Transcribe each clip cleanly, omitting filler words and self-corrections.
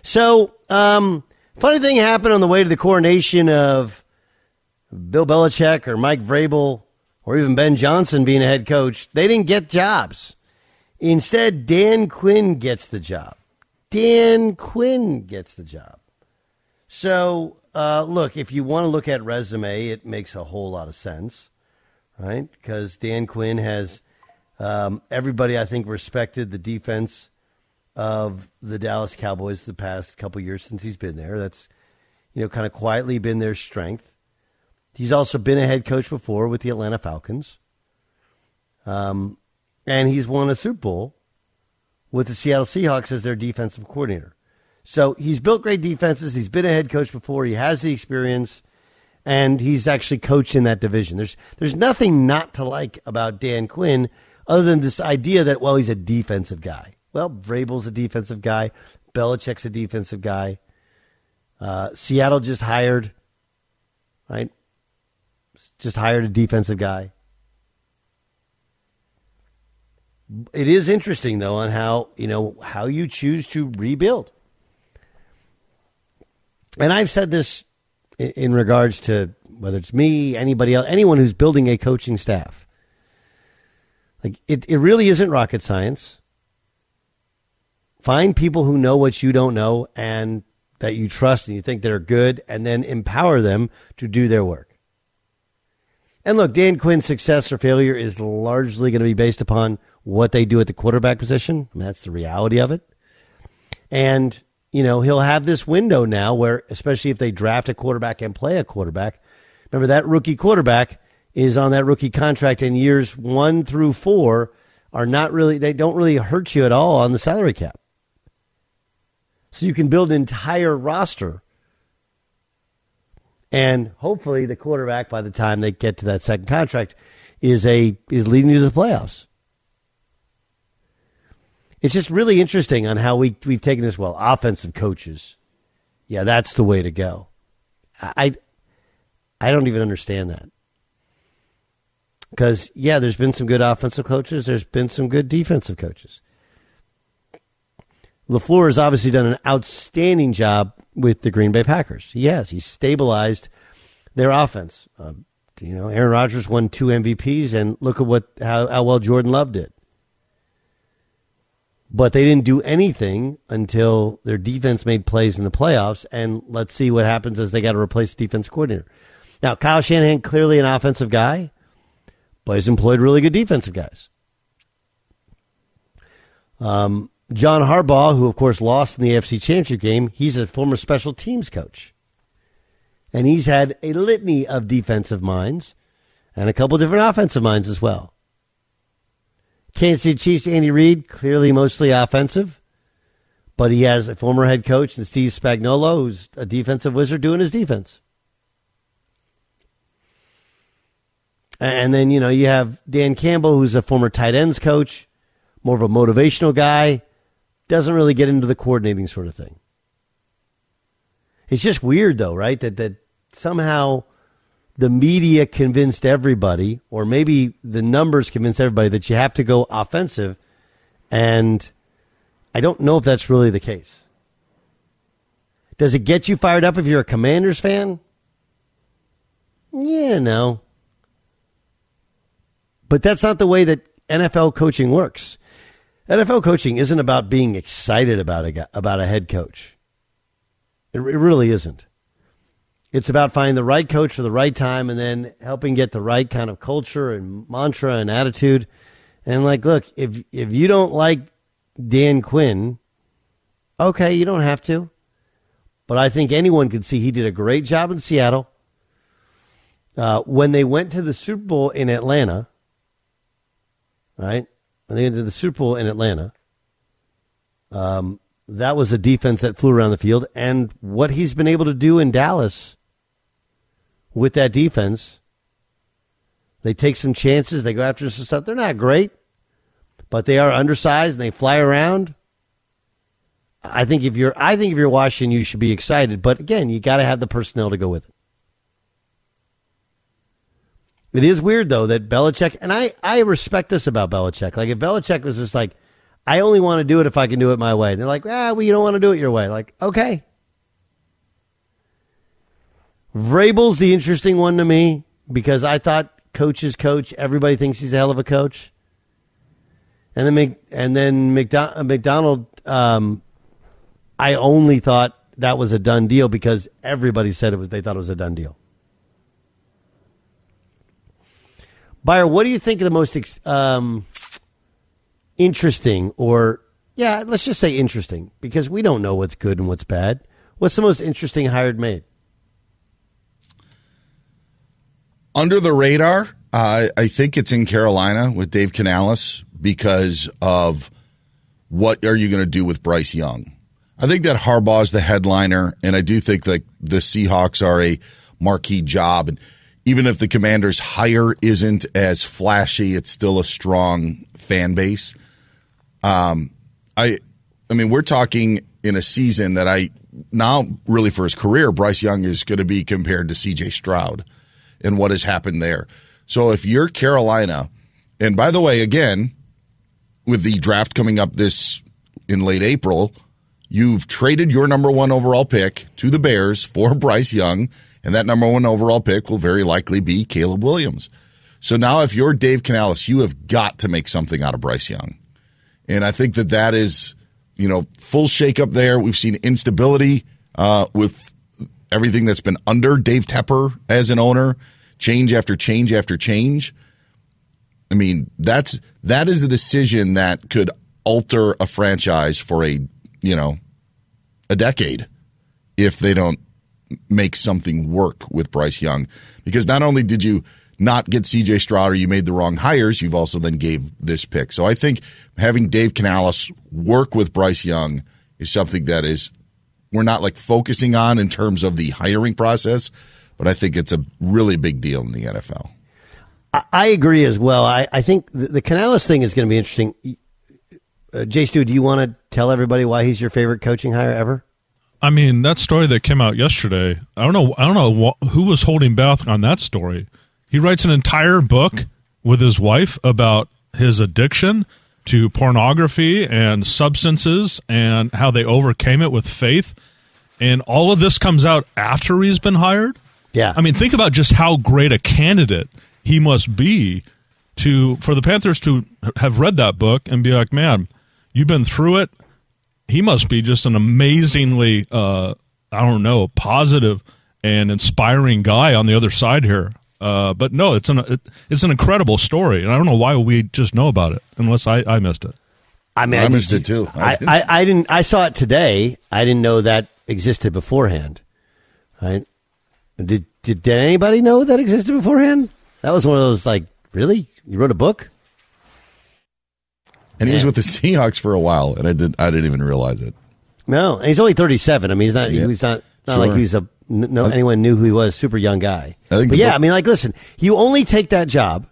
So, funny thing happened on the way to the coronation of Bill Belichick or Mike Vrabel or even Ben Johnson being a head coach. They didn't get jobs. Instead, Dan Quinn gets the job. Dan Quinn gets the job. So, look, if you want to look at resume, it makes a whole lot of sense, right? Because Dan Quinn has everybody, I think, respected the defense of the Dallas Cowboys the past couple years since he's been there. That's, kind of quietly been their strength. He's also been a head coach before with the Atlanta Falcons. And he's won a Super Bowl with the Seattle Seahawks as their defensive coordinator. So he's built great defenses. He's been a head coach before. He has the experience, and he's actually coached in that division. There's nothing not to like about Dan Quinn other than this idea that, well, he's a defensive guy. Well, Vrabel's a defensive guy. Belichick's a defensive guy. Seattle just hired, right? Just hired a defensive guy. It is interesting, though, on how you choose to rebuild. And I've said this in regards to whether it's me, anybody else, anyone who's building a coaching staff. Like, it really isn't rocket science. Find people who know what you don't know and that you trust and you think they're good, and then empower them to do their work. And look, Dan Quinn's success or failure is largely going to be based upon what they do at the quarterback position. I mean, that's the reality of it. And, he'll have this window now where, especially if they draft a quarterback and play a quarterback, remember that rookie quarterback is on that rookie contract, and years 1 through 4 they don't really hurt you at all on the salary cap. So you can build an entire roster. And hopefully the quarterback, by the time they get to that second contract, is leading you to the playoffs. It's just really interesting on how we've taken this. Well, offensive coaches, yeah, that's the way to go. I don't even understand that. Because, yeah, there's been some good offensive coaches. There's been some good defensive coaches. LaFleur has obviously done an outstanding job with the Green Bay Packers. Yes, he's stabilized their offense. Aaron Rodgers won 2 MVPs, and look at how well Jordan Love did. But they didn't do anything until their defense made plays in the playoffs, and let's see what happens as they got to replace the defense coordinator. Now, Kyle Shanahan, clearly an offensive guy, but he's employed really good defensive guys. John Harbaugh, who, of course, lost in the AFC Championship game, he's a former special teams coach. And he's had a litany of defensive minds and a couple different offensive minds as well. Kansas City Chiefs, Andy Reid, clearly mostly offensive, but he has a former head coach in Steve Spagnuolo, who's a defensive wizard doing his defense. And then, you have Dan Campbell, who's a former tight ends coach, more of a motivational guy, doesn't really get into the coordinating sort of thing. It's just weird, though, right? That somehow the media convinced everybody, or maybe the numbers convinced everybody, that you have to go offensive. And I don't know if that's really the case. Does it get you fired up if you're a Commanders fan? Yeah, no. But that's not the way that NFL coaching works. NFL coaching isn't about being excited about a head coach. It really isn't. It's about finding the right coach for the right time and then helping get the right kind of culture and mantra and attitude. And look, if you don't like Dan Quinn, okay, you don't have to. But I think anyone could see he did a great job in Seattle. When they went to the Super Bowl in Atlanta, right? When they went to the Super Bowl in Atlanta, that was a defense that flew around the field. And what he's been able to do in Dallas with that defense, they take some chances. They go after some stuff. They're not great, but they are undersized and they fly around. I think if you're Washington, you should be excited. But again, you got to have the personnel to go with it. It is weird, though, that Belichick, and I respect this about Belichick. Like, if Belichick was just like, I only want to do it if I can do it my way. And they're like, well, you don't want to do it your way. Like, okay. Vrabel's the interesting one to me because I thought coaches coach. Everybody thinks he's a hell of a coach. And then McDonald, I only thought that was a done deal because everybody said they thought it was a done deal. Bayer, what do you think of the most interesting let's just say interesting because we don't know what's good and what's bad. What's the most interesting hire made? Under the radar, I think it's in Carolina with Dave Canales because of what are you going to do with Bryce Young. I think that Harbaugh's the headliner, and I do think that the Seahawks are a marquee job. And even if the Commanders' hire isn't as flashy, it's still a strong fan base. I mean, we're talking in a season that now really for his career, Bryce Young is going to be compared to C.J. Stroud and what has happened there. So if you're Carolina, and by the way, again, with the draft coming up in late April, you've traded your number 1 overall pick to the Bears for Bryce Young, and that number 1 overall pick will very likely be Caleb Williams. So now if you're Dave Canales, you have got to make something out of Bryce Young. And I think that is, full shakeup there. We've seen instability with everything that's been under Dave Tepper as an owner, change after change after change. I mean, that is a decision that could alter a franchise for a decade if they don't make something work with Bryce Young. Because not only did you not get C.J. Stroud or you made the wrong hires, you've also then gave this pick. So I think having Dave Canales work with Bryce Young is something that we're not like focusing on in terms of the hiring process, but I think it's a really big deal in the NFL. I agree as well. I think the Canales thing is going to be interesting. Jay Stu, do you want to tell everybody why he's your favorite coaching hire ever? I mean, that story that came out yesterday, I don't know who was holding back on that story. He writes an entire book with his wife about his addiction to pornography and substances and how they overcame it with faith. And all of this comes out after he's been hired. Yeah. I mean, think about just how great a candidate he must be for the Panthers to have read that book and be like, man, you've been through it. He must be just an amazingly, positive and inspiring guy on the other side here. But no, it's an incredible story, and I don't know why we just know about it unless I missed it. I missed it too. I didn't. I saw it today. I didn't know that existed beforehand. Right? Did anybody know that existed beforehand? That was one of those like, really? You wrote a book? And he was with the Seahawks for a while, and I didn't even realize it. No, and he's only 37. I mean, he's not. Yeah. He's not sure. Like he's anyone knew who he was. Super young guy. I mean, like, listen, you only take that job,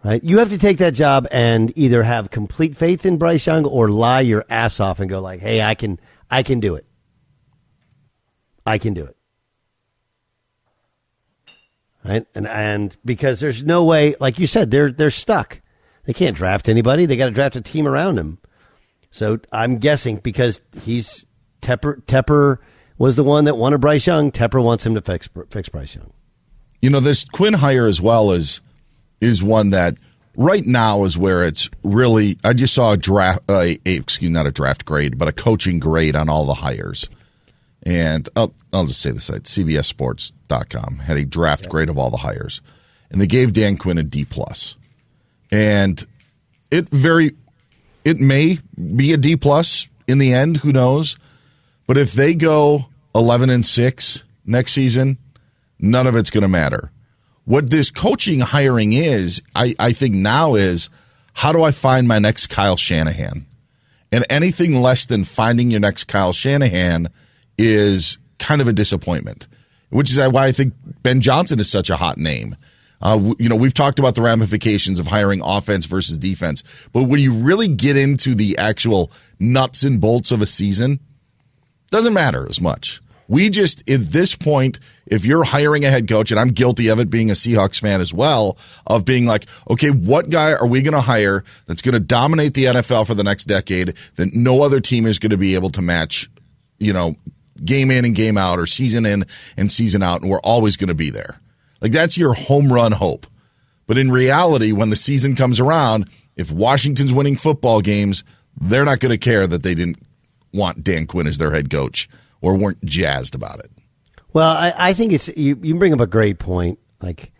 right? You have to take that job and either have complete faith in Bryce Young or lie your ass off and go like, "Hey, I can do it. I can do it." Right? And because there's no way, like you said, they're stuck. They can't draft anybody. They got to draft a team around him. So I'm guessing because Tepper was the one that wanted Bryce Young. Tepper wants him to fix Bryce Young. This Quinn hire as well is one that right now is where it's really. I just saw not a draft grade, but a coaching grade on all the hires. And I'll just say the site, CBSSports.com, had a draft grade of all the hires. And they gave Dan Quinn a D+. And it may be a D+ in the end, who knows? But if they go 11-6 next season, none of it's going to matter. What this coaching hiring is, I think now is, how do I find my next Kyle Shanahan? And anything less than finding your next Kyle Shanahan is kind of a disappointment, which is why I think Ben Johnson is such a hot name. We've talked about the ramifications of hiring offense versus defense, but when you really get into the actual nuts and bolts of a season, doesn't matter as much. We just, at this point, if you're hiring a head coach, and I'm guilty of it being a Seahawks fan as well, of being like, okay, what guy are we going to hire that's going to dominate the NFL for the next decade that no other team is going to be able to match, game in and game out, or season in and season out, and we're always going to be there. Like, that's your home run hope. But in reality, when the season comes around, if Washington's winning football games, they're not going to care that they didn't want Dan Quinn as their head coach or weren't jazzed about it. Well, I think it's you bring up a great point. Like,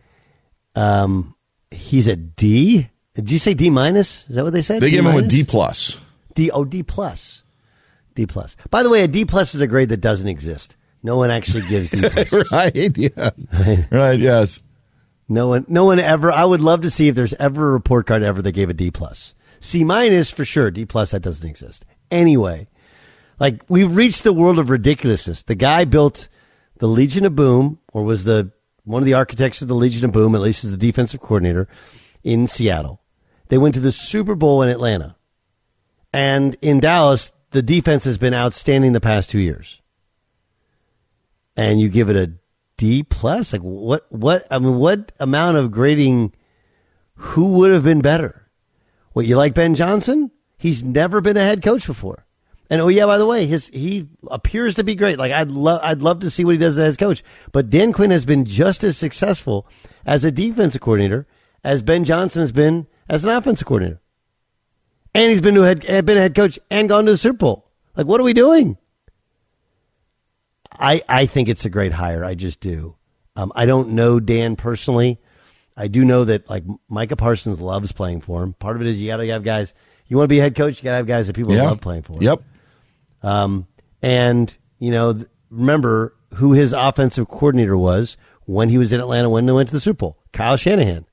he's a D. Did you say D minus? Is that what they said? They gave him a D plus. D plus. D plus. By the way, a D plus is a grade that doesn't exist. No one actually gives D plus. Right. Yeah. Right. Yes. No one ever. I would love to see if there's ever a report card ever that gave a D plus. C minus for sure. D plus, that doesn't exist. Anyway, like, we've reached the world of ridiculousness. The guy built the Legion of Boom, or was one of the architects of the Legion of Boom, at least as the defensive coordinator in Seattle. They went to the Super Bowl in Atlanta. And in Dallas, the defense has been outstanding the past 2 years. And you give it a D plus? Like, what amount of grading? Who would have been better? What, you like Ben Johnson? He's never been a head coach before. And oh yeah, by the way, he appears to be great. Like, I'd love to see what he does as coach. But Dan Quinn has been just as successful as a defensive coordinator as Ben Johnson has been as an offensive coordinator. And he's been a head coach and gone to the Super Bowl. Like, what are we doing? I think it's a great hire. I just do. I don't know Dan personally. I do know that, like, Micah Parsons loves playing for him. Part of it is you got to have guys. You want to be a head coach, you got to have guys that people love playing for. Yep. And, remember who his offensive coordinator was when he was in Atlanta when they went to the Super Bowl. Kyle Shanahan,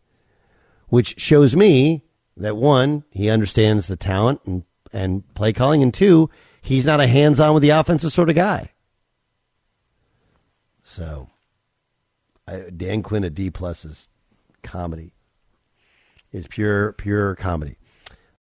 which shows me that, one, he understands the talent and play calling, and two, he's not a hands-on with the offensive sort of guy. So, Dan Quinn, a D plus, is comedy. Is pure comedy.